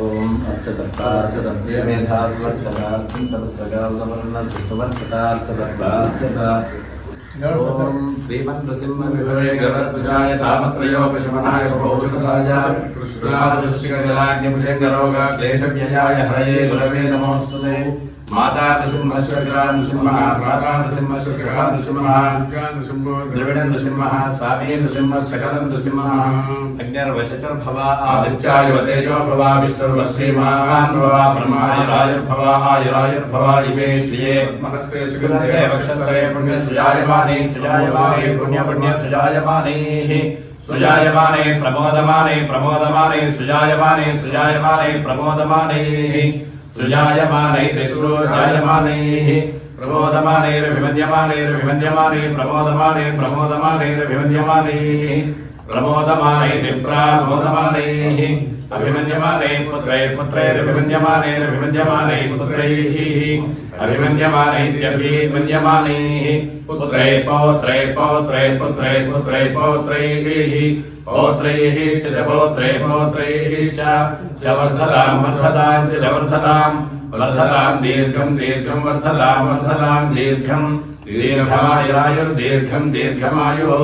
ओम ओम श्रीमन्नृसिंहविभवे गरुडध्वजाय तामत्रयोपशमनाय भौषधाय कृष्णादृष्टिकजलाग्निभुजङ्गरोगा क्लेशव्ययाय हरये गुरवे नमोऽस्तुते माता नृसिंहस्य पिता नृसिंहः भ्राता नृसिंहस्य सखा नृसिंहः द्रविड़ नृसिंहः स्वामी नृसिंहः सकलं नृसिंहः अग्निर्वशचर्भव आदित्याय तेजो भव विष्णुर्वश्रीमान् भव ब्रह्मायुरायुर्भव आयुरायुर्भव इमे श्रिये सुगन्धे वक्षस्थले पुण्यसुजायमाने सुजायमाने पुण्य सुजायमाने सुजायमाने प्रमोदमाने प्रमोदमाने सुजायमाने सुजायमाने प्रमोदमाने सुजायमाने तिस्रोजायमाने प्रमोदमाने प्रमोदमाने प्रमोदमाने प्रमोदमाने दिप्रामोदमाने अभिमन्यमाने पुत्रैरभिमन्यमाने पुत्रैः अभिमन्यमाने पुत्रै पौत्रै पौत्रैः च वर्धतां दीर्घं दीर्घमायुर्दीर्घमायुः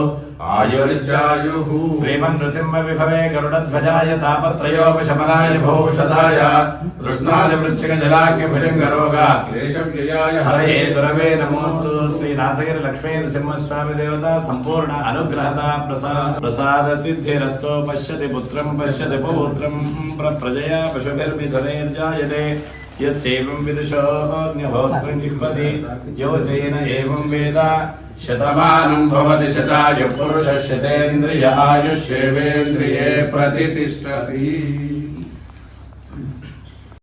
आयुर्जायुः श्रीमन्नृसिंहविभवे गरुडध्वजाय तापत्रयोपशमनाय भौषधाय कृष्णादिवृश्चिकजलाग्निभुजङ्गरोगा क्लेशव्ययाय हरये गुरवे नमोऽस्तु। श्रीनाथगिरिलक्ष्मी नृसिंहस्वामी देवता संपूर्ण अनुग्रहता प्रसाद सिद्धिरस्तो पश्यति पुत्रं पश्यति पौत्रं प्रजया पशुभिर्मिथुनैर्जायते यस्यैवं विदुषोऽन्यभवत्वं जिह्वति यो जयेन एवं वेद शतमानं भवति शतायुः पुरुषः शतेन्द्रिय आयुष्येवेन्द्रिये प्रतितिष्ठति।